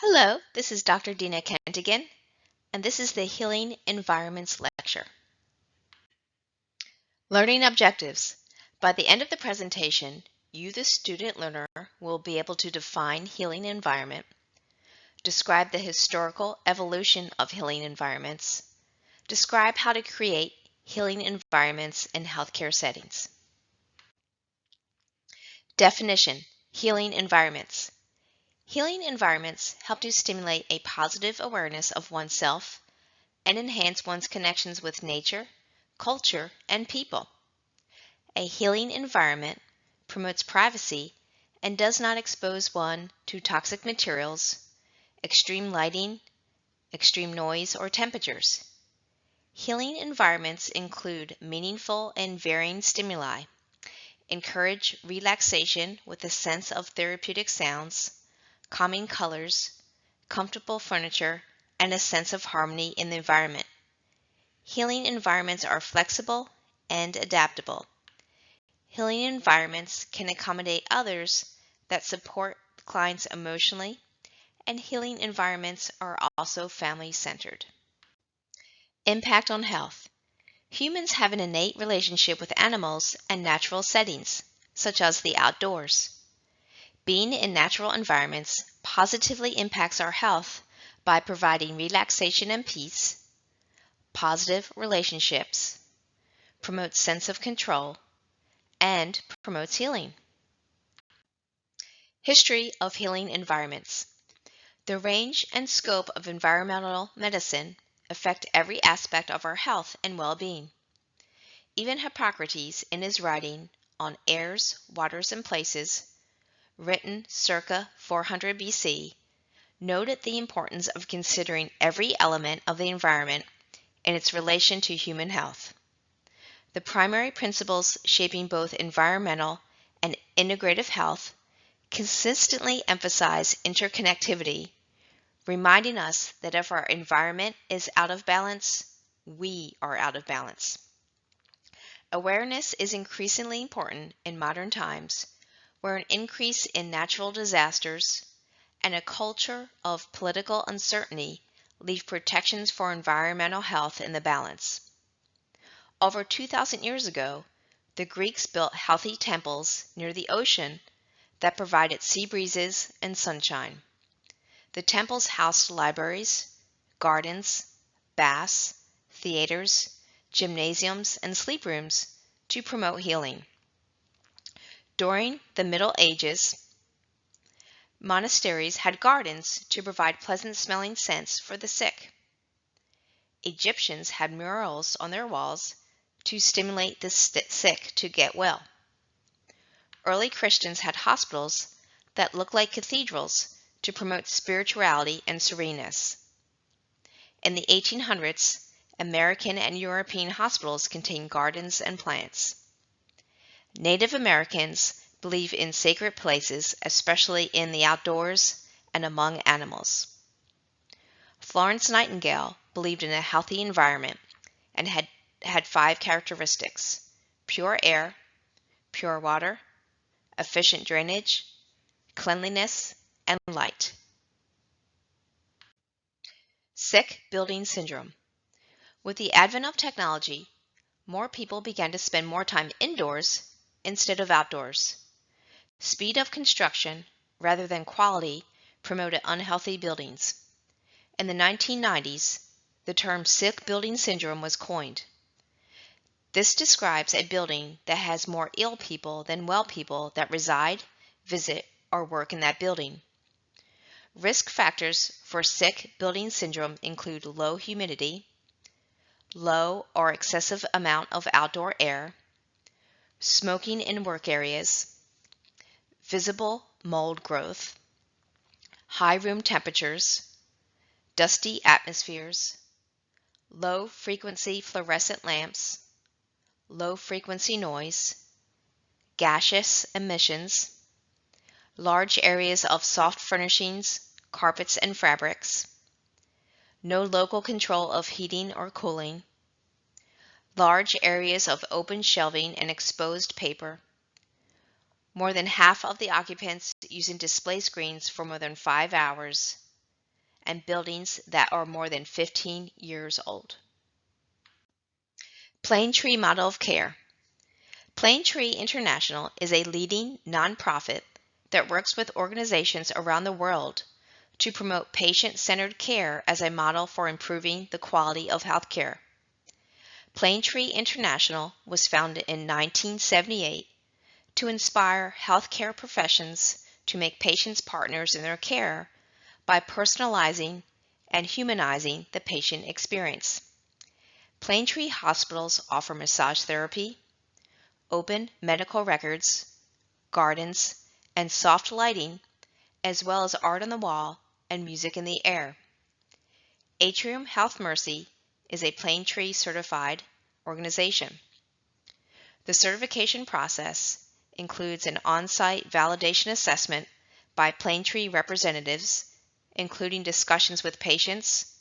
Hello, this is Dr. Dina Kentigan, and this is the Healing Environments Lecture. Learning Objectives. By the end of the presentation, you, the student learner, will be able to define healing environment, describe the historical evolution of healing environments, describe how to create healing environments in healthcare settings. Definition: Healing environments. Healing environments help to stimulate a positive awareness of oneself and enhance one's connections with nature, culture, and people. A healing environment promotes privacy and does not expose one to toxic materials, extreme lighting, extreme noise, or temperatures. Healing environments include meaningful and varying stimuli, encourage relaxation with a sense of therapeutic sounds, calming colors, comfortable furniture, and a sense of harmony in the environment. Healing environments are flexible and adaptable. Healing environments can accommodate others that support clients emotionally, and healing environments are also family-centered. Impact on health. Humans have an innate relationship with animals and natural settings, such as the outdoors. Being in natural environments positively impacts our health by providing relaxation and peace, positive relationships, promotes sense of control, and promotes healing. History of healing environments. The range and scope of environmental medicine affect every aspect of our health and well-being. Even Hippocrates, in his writing on airs, waters, and places, written circa 400 BC, noted the importance of considering every element of the environment and its relation to human health. The primary principles shaping both environmental and integrative health consistently emphasize interconnectivity, reminding us that if our environment is out of balance, we are out of balance. Awareness is increasingly important in modern times, where an increase in natural disasters and a culture of political uncertainty leave protections for environmental health in the balance. Over 2,000 years ago, the Greeks built healthy temples near the ocean that provided sea breezes and sunshine. The temples housed libraries, gardens, baths, theaters, gymnasiums, and sleep rooms to promote healing. During the Middle Ages, monasteries had gardens to provide pleasant-smelling scents for the sick. Egyptians had murals on their walls to stimulate the sick to get well. Early Christians had hospitals that looked like cathedrals to promote spirituality and sereneness. In the 1800s, American and European hospitals contained gardens and plants. Native Americans believe in sacred places, especially in the outdoors and among animals. Florence Nightingale believed in a healthy environment and had 5 characteristics: pure air, pure water, efficient drainage, cleanliness, and light. Sick building syndrome. With the advent of technology, more people began to spend more time indoors instead of outdoors. Speed of construction, rather than quality, promoted unhealthy buildings. In the 1990s, the term sick building syndrome was coined. This describes a building that has more ill people than well people that reside, visit, or work in that building. Risk factors for sick building syndrome include low humidity, low or excessive amount of outdoor air, smoking in work areas, visible mold growth, high room temperatures, dusty atmospheres, low frequency fluorescent lamps, low frequency noise, gaseous emissions, large areas of soft furnishings, carpets and fabrics, no local control of heating or cooling, large areas of open shelving and exposed paper, more than half of the occupants using display screens for more than 5 hours, and buildings that are more than 15 years old. Planetree Model of Care. Planetree International is a leading nonprofit that works with organizations around the world to promote patient-centered care as a model for improving the quality of healthcare. Planetree International was founded in 1978 to inspire healthcare professions to make patients partners in their care by personalizing and humanizing the patient experience. Planetree hospitals offer massage therapy, open medical records, gardens, and soft lighting, as well as art on the wall and music in the air. Atrium Health Mercy is a Planetree certified organization. The certification process includes an on-site validation assessment by Planetree representatives, including discussions with patients,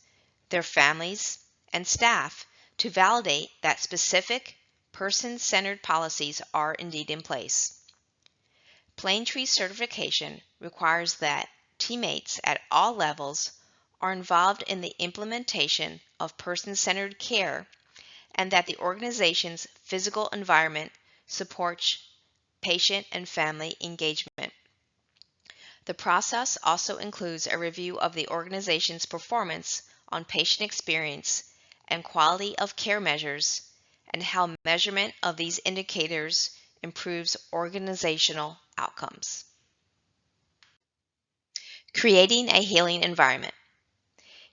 their families, and staff to validate that specific person-centered policies are indeed in place. Planetree certification requires that teammates at all levels are involved in the implementation of person-centered care and that the organization's physical environment supports patient and family engagement. The process also includes a review of the organization's performance on patient experience and quality of care measures and how measurement of these indicators improves organizational outcomes. Creating a healing environment.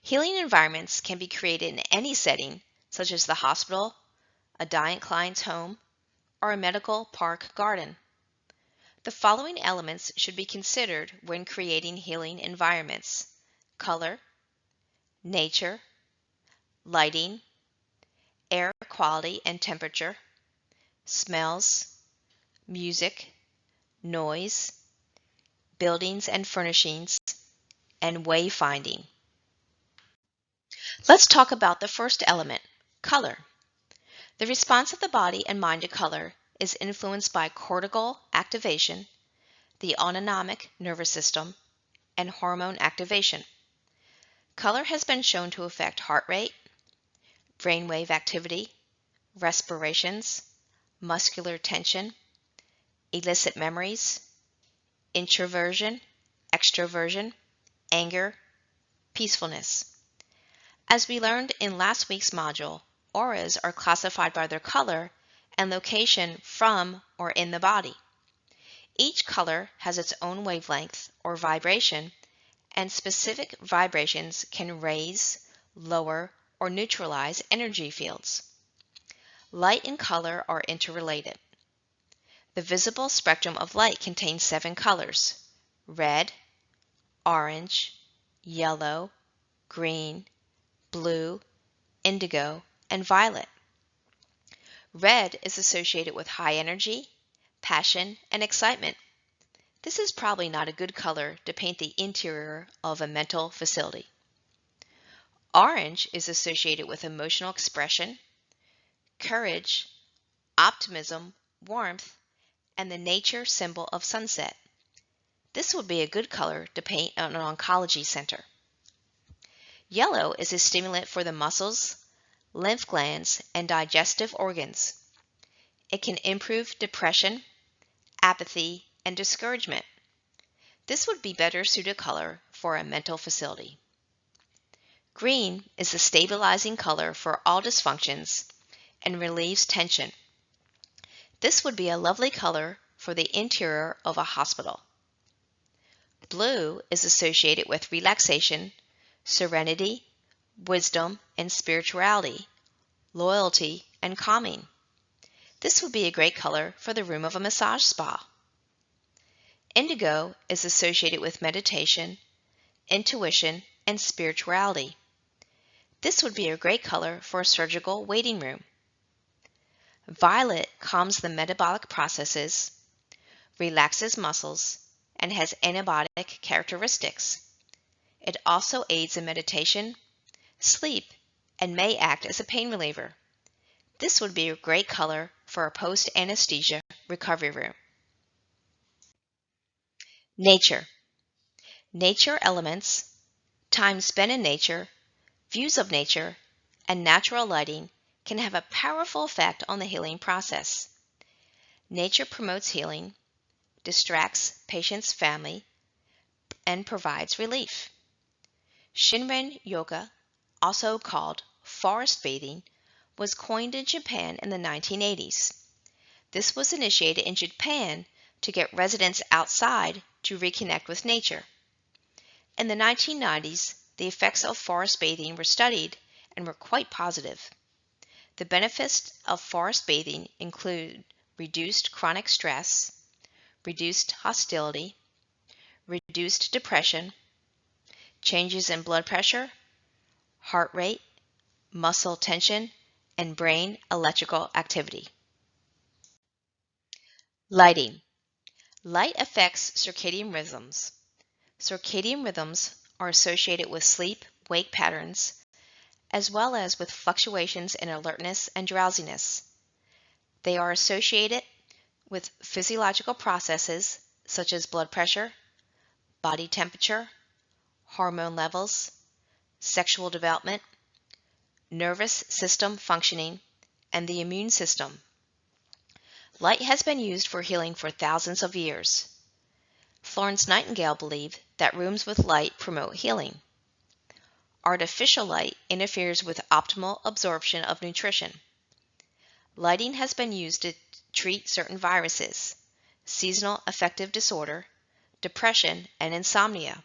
Healing environments can be created in any setting, such as the hospital, a dying client's home, or a medical park garden. The following elements should be considered when creating healing environments: color, nature, lighting, air quality and temperature, smells, music, noise, buildings and furnishings, and wayfinding. Let's talk about the first element, color. The response of the body and mind to color is influenced by cortical activation, the autonomic nervous system, and hormone activation. Color has been shown to affect heart rate, brainwave activity, respirations, muscular tension, elicit memories, introversion, extroversion, anger, peacefulness. As we learned in last week's module, auras are classified by their color and location from or in the body. Each color has its own wavelength or vibration, and specific vibrations can raise, lower, or neutralize energy fields. Light and color are interrelated. The visible spectrum of light contains 7 colors: red, orange, yellow, green, blue, indigo, and violet. Red is associated with high energy, passion, and excitement. This is probably not a good color to paint the interior of a mental facility. Orange is associated with emotional expression, courage, optimism, warmth, and the nature symbol of sunset. This would be a good color to paint an oncology center. Yellow is a stimulant for the muscles, lymph glands, and digestive organs. It can improve depression, apathy, and discouragement. This would be better suited color for a mental facility. Green is the stabilizing color for all dysfunctions and relieves tension. This would be a lovely color for the interior of a hospital. Blue is associated with relaxation, serenity, wisdom, and spirituality, loyalty, and calming. This would be a great color for the room of a massage spa. Indigo is associated with meditation, intuition, and spirituality. This would be a great color for a surgical waiting room. Violet calms the metabolic processes, relaxes muscles, and has antibiotic characteristics. It also aids in meditation, sleep, and may act as a pain reliever. This would be a great color for a post-anesthesia recovery room. Nature. Nature elements, Time spent in nature, views of nature, and natural lighting can have a powerful effect on the healing process. Nature promotes healing, distracts patient's family, and provides relief. Shinrin Yoga, also called forest bathing, was coined in Japan in the 1980s. This was initiated in Japan to get residents outside to reconnect with nature. In the 1990s, the effects of forest bathing were studied and were quite positive. The benefits of forest bathing include reduced chronic stress, reduced hostility, reduced depression, changes in blood pressure, heart rate, muscle tension, and brain electrical activity. Lighting. Light affects circadian rhythms. Circadian rhythms are associated with sleep-wake patterns, as well as with fluctuations in alertness and drowsiness. They are associated with physiological processes such as blood pressure, body temperature, hormone levels, sexual development, nervous system functioning, and the immune system. Light has been used for healing for thousands of years. Florence Nightingale believed that rooms with light promote healing. Artificial light interferes with optimal absorption of nutrition. Lighting has been used to treat certain viruses, seasonal affective disorder, depression, and insomnia.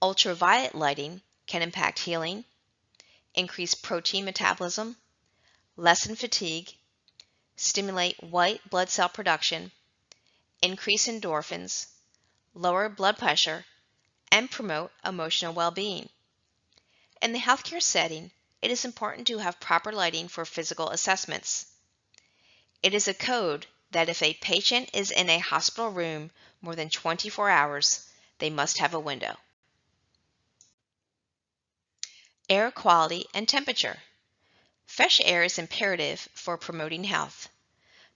Ultraviolet lighting can impact healing, increase protein metabolism, lessen fatigue, stimulate white blood cell production, increase endorphins, lower blood pressure, and promote emotional well-being. In the healthcare setting, it is important to have proper lighting for physical assessments. It is a code that if a patient is in a hospital room more than 24 hours, they must have a window. Air quality and temperature. Fresh air is imperative for promoting health.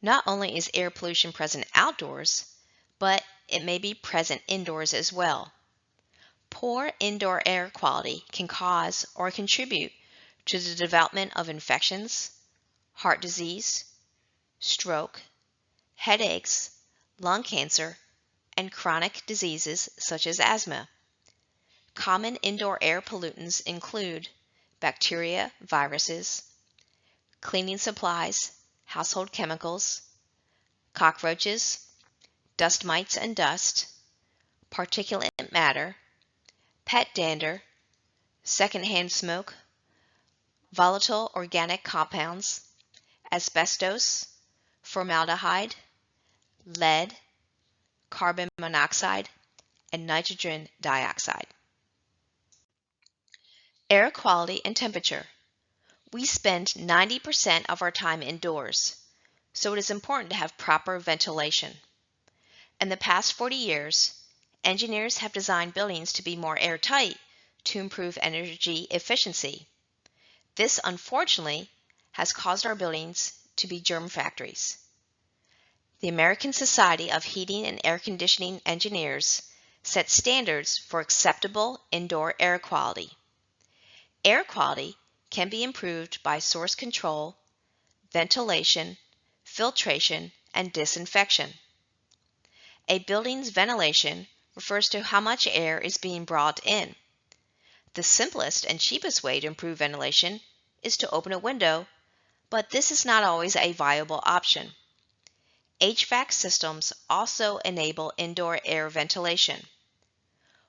Not only is air pollution present outdoors, but it may be present indoors as well. Poor indoor air quality can cause or contribute to the development of infections, heart disease, stroke, headaches, lung cancer, and chronic diseases such as asthma. Common indoor air pollutants include bacteria, viruses, cleaning supplies, household chemicals, cockroaches, dust mites and dust, particulate matter, pet dander, secondhand smoke, volatile organic compounds, asbestos, formaldehyde, lead, carbon monoxide, and nitrogen dioxide. Air quality and temperature. We spend 90% of our time indoors, so it is important to have proper ventilation. In the past 40 years, engineers have designed buildings to be more airtight to improve energy efficiency. This, unfortunately, has caused our buildings to be germ factories. The American Society of Heating and Air Conditioning Engineers sets standards for acceptable indoor air quality. Air quality can be improved by source control, ventilation, filtration, and disinfection. A building's ventilation refers to how much air is being brought in. The simplest and cheapest way to improve ventilation is to open a window, but this is not always a viable option. HVAC systems also enable indoor air ventilation.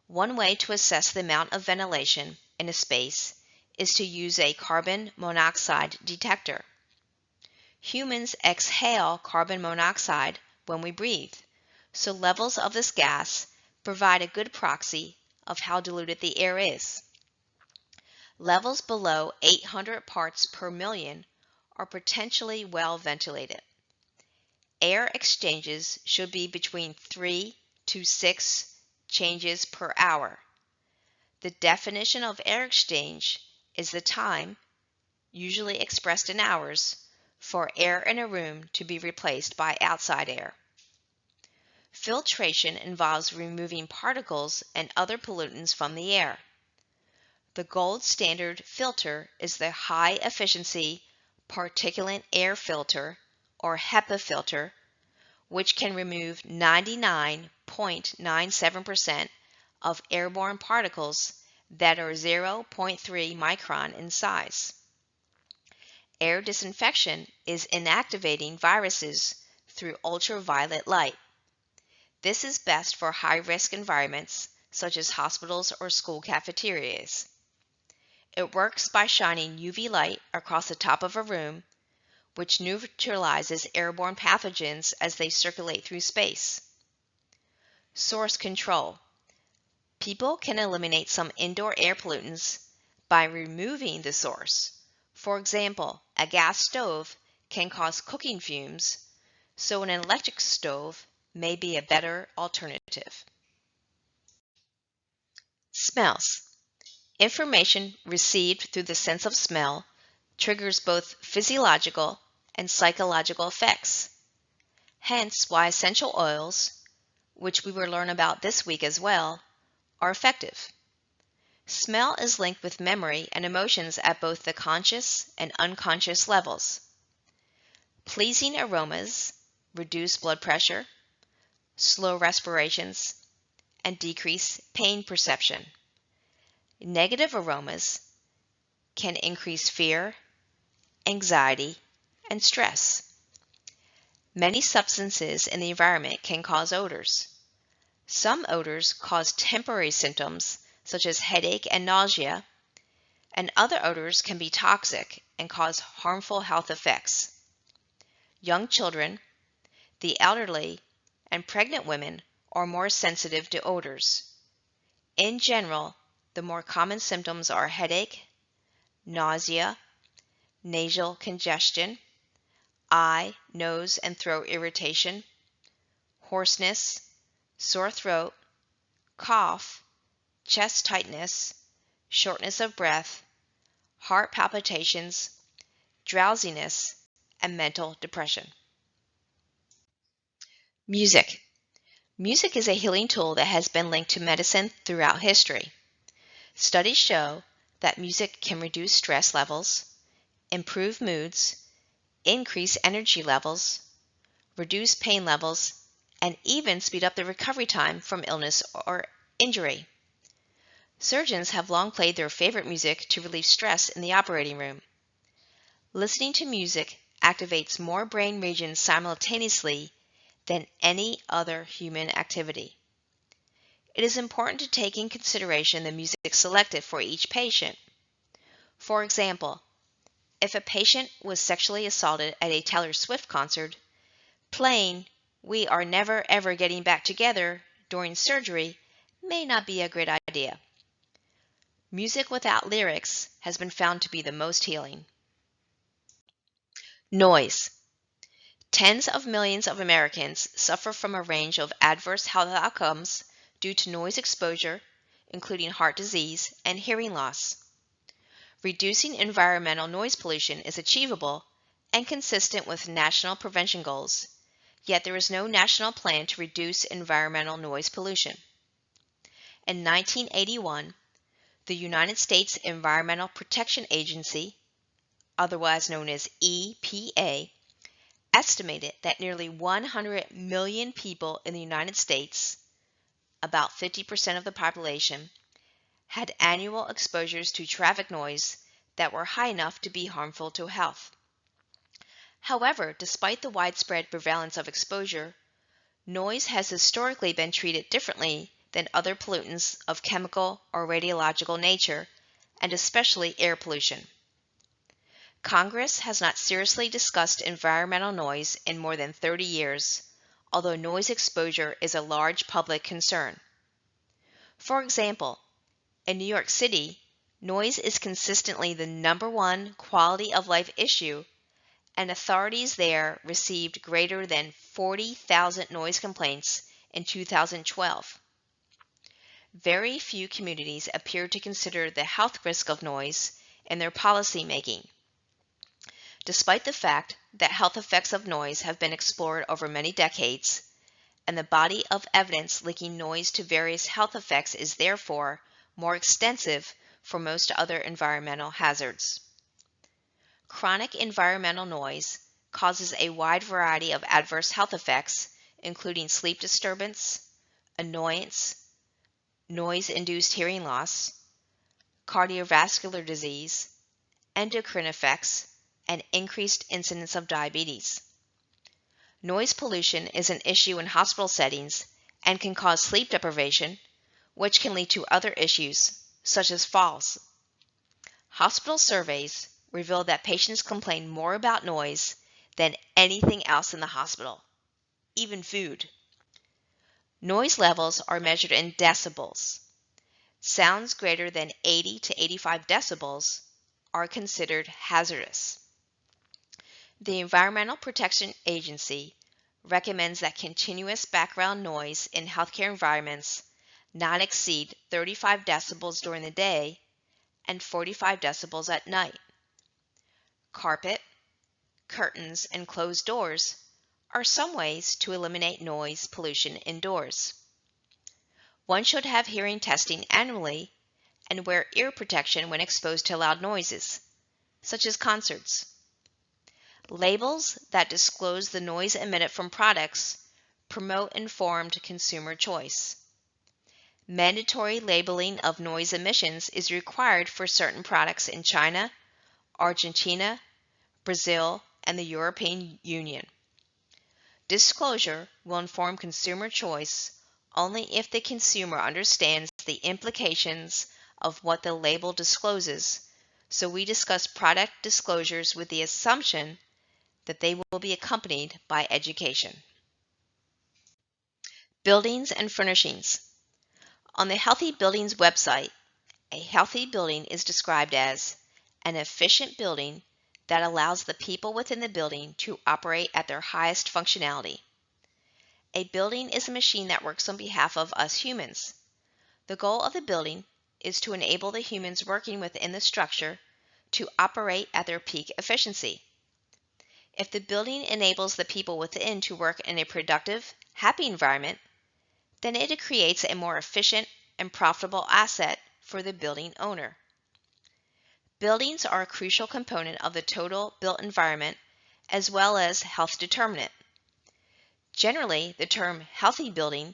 One way to assess the amount of ventilation in a space is to use a carbon monoxide detector. Humans exhale carbon monoxide when we breathe, so levels of this gas provide a good proxy of how diluted the air is. Levels below 800 parts per million are potentially well ventilated. Air exchanges should be between 3 to 6 changes per hour. The definition of air exchange is the time, usually expressed in hours, for air in a room to be replaced by outside air. Filtration involves removing particles and other pollutants from the air. The gold standard filter is the high efficiency particulate air filter or HEPA filter, which can remove 99.97% of airborne particles that are 0.3 micron in size. Air disinfection is inactivating viruses through ultraviolet light. This is best for high-risk environments such as hospitals or school cafeterias. It works by shining UV light across the top of a room, which neutralizes airborne pathogens as they circulate through space. Source control. People can eliminate some indoor air pollutants by removing the source. For example, a gas stove can cause cooking fumes, so an electric stove may be a better alternative. Smells. Information received through the sense of smell triggers both physiological and psychological effects. Hence why essential oils, which we will learn about this week as well, are effective. Smell is linked with memory and emotions at both the conscious and unconscious levels. Pleasing aromas reduce blood pressure, slow respirations, and decrease pain perception. Negative aromas can increase fear, anxiety, and stress. Many substances in the environment can cause odors. Some odors cause temporary symptoms such as headache and nausea, and other odors can be toxic and cause harmful health effects. Young children, the elderly, and pregnant women are more sensitive to odors. In general, the more common symptoms are headache, nausea, nasal congestion, eye, nose, and throat irritation, hoarseness, sore throat, cough, chest tightness, shortness of breath, heart palpitations, drowsiness, and mental depression. Music. Music is a healing tool that has been linked to medicine throughout history. Studies show that music can reduce stress levels, improve moods, increase energy levels, reduce pain levels, and even speed up the recovery time from illness or injury. Surgeons have long played their favorite music to relieve stress in the operating room. Listening to music activates more brain regions simultaneously than any other human activity. It is important to take in consideration the music selected for each patient. For example, if a patient was sexually assaulted at a Taylor Swift concert, playing "We Are Never Ever Getting Back Together" during surgery may not be a great idea. Music without lyrics has been found to be the most healing. Noise. Tens of millions of Americans suffer from a range of adverse health outcomes due to noise exposure, including heart disease and hearing loss. Reducing environmental noise pollution is achievable and consistent with national prevention goals, yet there is no national plan to reduce environmental noise pollution. In 1981, the United States Environmental Protection Agency, otherwise known as EPA, estimated that nearly 100 million people in the United States, about 50% of the population, had annual exposures to traffic noise that were high enough to be harmful to health. However, despite the widespread prevalence of exposure, noise has historically been treated differently than other pollutants of chemical or radiological nature, and especially air pollution. Congress has not seriously discussed environmental noise in more than 30 years, although noise exposure is a large public concern. For example, in New York City, noise is consistently the #1 quality of life issue, and authorities there received greater than 40,000 noise complaints in 2012. Very few communities appear to consider the health risk of noise in their policy making. Despite the fact that health effects of noise have been explored over many decades, and the body of evidence linking noise to various health effects is therefore more extensive for most other environmental hazards. Chronic environmental noise causes a wide variety of adverse health effects, including sleep disturbance, annoyance, noise-induced hearing loss, cardiovascular disease, endocrine effects, and increased incidence of diabetes. Noise pollution is an issue in hospital settings and can cause sleep deprivation, which can lead to other issues, such as falls. Hospital surveys reveal that patients complain more about noise than anything else in the hospital, even food. Noise levels are measured in decibels. Sounds greater than 80 to 85 decibels are considered hazardous. The Environmental Protection Agency recommends that continuous background noise in healthcare environments not exceed 35 decibels during the day and 45 decibels at night. Carpet, curtains, and closed doors are some ways to eliminate noise pollution indoors. One should have hearing testing annually and wear ear protection when exposed to loud noises, such as concerts. Labels that disclose the noise emitted from products promote informed consumer choice. Mandatory labeling of noise emissions is required for certain products in China, Argentina, Brazil, and the European Union. Disclosure will inform consumer choice only if the consumer understands the implications of what the label discloses, so we discuss product disclosures with the assumption that they will be accompanied by education. Buildings and furnishings. On the Healthy Buildings website, a healthy building is described as an efficient building that allows the people within the building to operate at their highest functionality. A building is a machine that works on behalf of us humans. The goal of the building is to enable the humans working within the structure to operate at their peak efficiency. If the building enables the people within to work in a productive, happy environment, then it creates a more efficient and profitable asset for the building owner. Buildings are a crucial component of the total built environment as well as health determinant. Generally, the term healthy building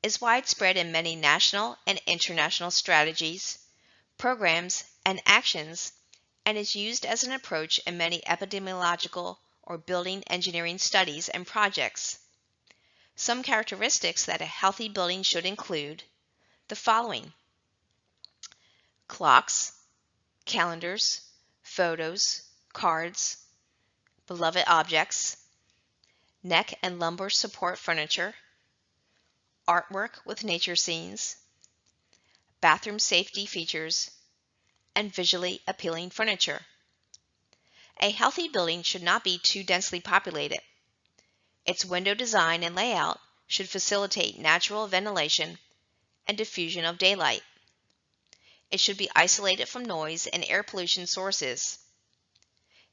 is widespread in many national and international strategies, programs, and actions, and is used as an approach in many epidemiological or building engineering studies and projects. Some characteristics that a healthy building should include the following: clocks, calendars, photos, cards, beloved objects, neck and lumbar support furniture, artwork with nature scenes, bathroom safety features, and visually appealing furniture. A healthy building should not be too densely populated. Its window design and layout should facilitate natural ventilation and diffusion of daylight. It should be isolated from noise and air pollution sources.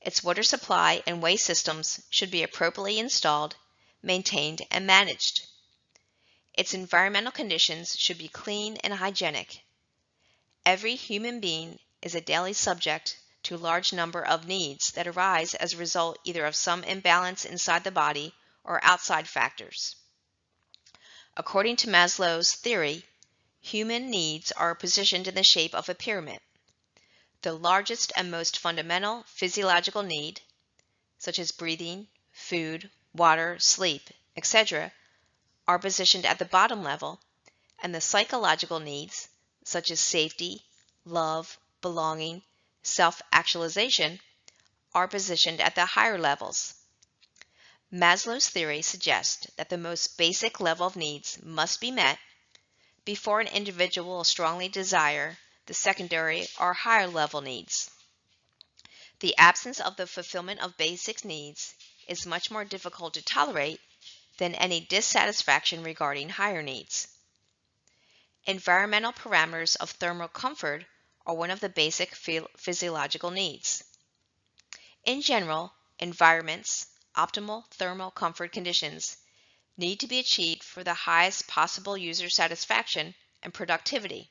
Its water supply and waste systems should be appropriately installed, maintained, and managed. Its environmental conditions should be clean and hygienic. Every human being is a daily subject to a large number of needs that arise as a result either of some imbalance inside the body or outside factors. According to Maslow's theory, human needs are positioned in the shape of a pyramid. The largest and most fundamental physiological need, such as breathing, food, water, sleep, etc., are positioned at the bottom level, and the psychological needs, such as safety, love, belonging, self-actualization, are positioned at the higher levels. Maslow's theory suggests that the most basic level of needs must be met before an individual will strongly desire the secondary or higher level needs. The absence of the fulfillment of basic needs is much more difficult to tolerate than any dissatisfaction regarding higher needs. Environmental parameters of thermal comfort are one of the basic physiological needs. In general, environments, optimal thermal comfort conditions, need to be achieved for the highest possible user satisfaction and productivity.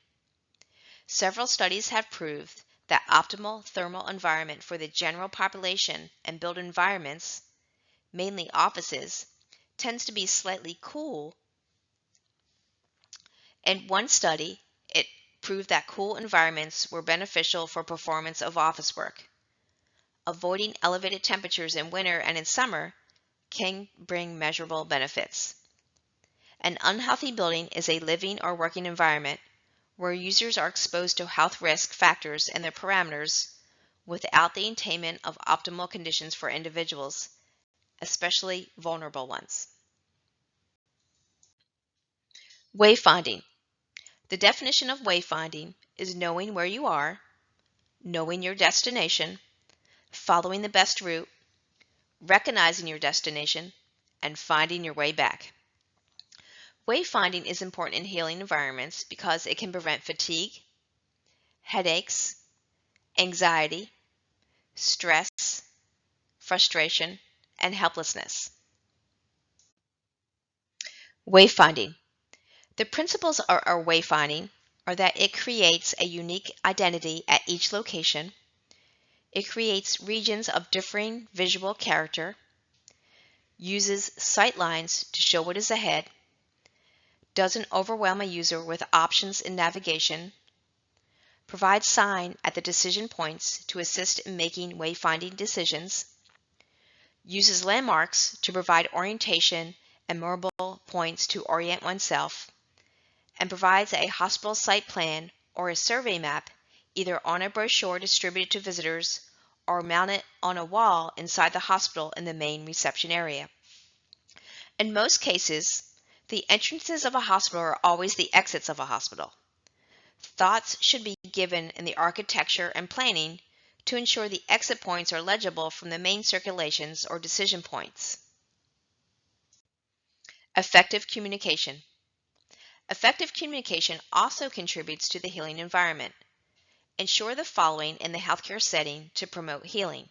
Several studies have proved that optimal thermal environment for the general population and built environments, mainly offices, tends to be slightly cool. In one study, it proved that cool environments were beneficial for performance of office work. Avoiding elevated temperatures in winter and in summer can bring measurable benefits. An unhealthy building is a living or working environment where users are exposed to health risk factors and their parameters without the attainment of optimal conditions for individuals, especially vulnerable ones. Wayfinding. The definition of wayfinding is knowing where you are, knowing your destination, following the best route, recognizing your destination, and finding your way back. Wayfinding is important in healing environments because it can prevent fatigue, headaches, anxiety, stress, frustration, and helplessness. Wayfinding. The principles of our wayfinding are that it creates a unique identity at each location, it creates regions of differing visual character, uses sight lines to show what is ahead, doesn't overwhelm a user with options in navigation, provides sign at the decision points to assist in making wayfinding decisions, uses landmarks to provide orientation and memorable points to orient oneself, and provides a hospital site plan or a survey map either on a brochure distributed to visitors or mounted on a wall inside the hospital in the main reception area. In most cases, the entrances of a hospital are always the exits of a hospital. Thoughts should be given in the architecture and planning to ensure the exit points are legible from the main circulations or decision points. Effective communication. Effective communication also contributes to the healing environment. Ensure the following in the healthcare setting to promote healing: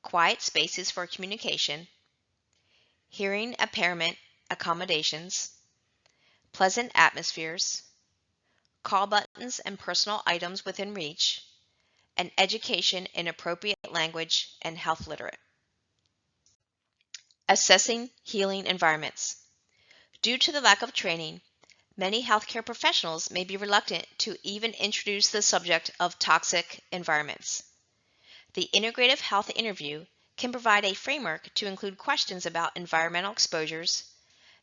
quiet spaces for communication, hearing impairment accommodations, pleasant atmospheres, call buttons and personal items within reach, and education in appropriate language and health literate. Assessing healing environments. Due to the lack of training, many healthcare professionals may be reluctant to even introduce the subject of toxic environments. The integrative health interview can provide a framework to include questions about environmental exposures,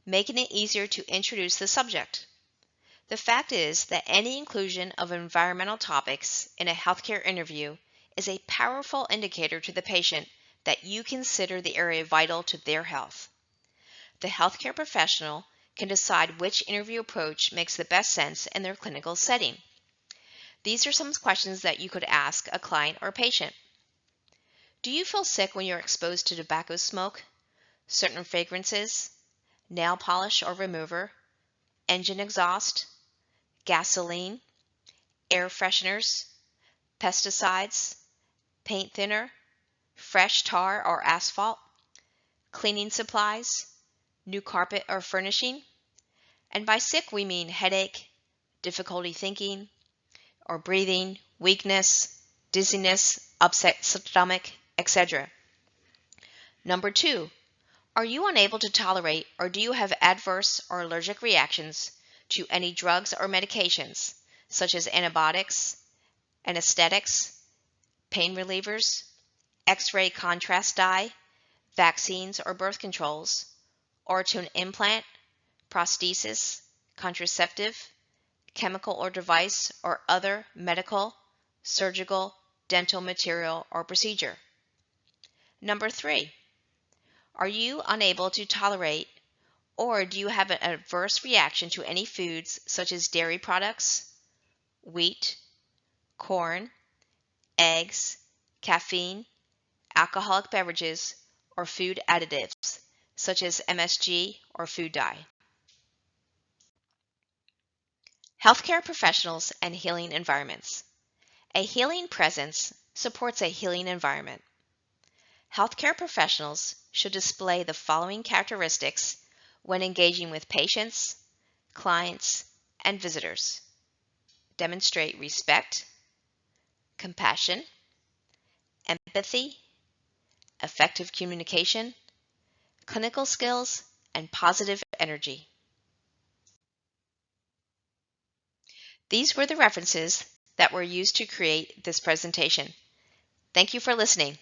making it easier to introduce the subject. The fact is that any inclusion of environmental topics in a healthcare interview is a powerful indicator to the patient that you consider the area vital to their health. The healthcare professional can decide which interview approach makes the best sense in their clinical setting. These are some questions that you could ask a client or patient. Do you feel sick when you're exposed to tobacco smoke, certain fragrances, nail polish or remover, engine exhaust, gasoline, air fresheners, pesticides, paint thinner, fresh tar or asphalt, cleaning supplies, new carpet or furnishing? And by sick we mean headache, difficulty thinking or breathing, weakness, dizziness, upset stomach, etc. Number 2, are you unable to tolerate or do you have adverse or allergic reactions to any drugs or medications such as antibiotics, anesthetics, pain relievers, X-ray contrast dye, vaccines or birth controls, or to an implant, prosthesis, contraceptive, chemical or device, or other medical, surgical, dental material or procedure? Number 3, are you unable to tolerate or do you have an adverse reaction to any foods such as dairy products, wheat, corn, eggs, caffeine, alcoholic beverages, or food additives such as MSG or food dye? Healthcare professionals and healing environments. A healing presence supports a healing environment. Healthcare professionals should display the following characteristics when engaging with patients, clients, and visitors. demonstrate respect, compassion, empathy, effective communication, clinical skills, and positive energy. These were the references that were used to create this presentation. Thank you for listening.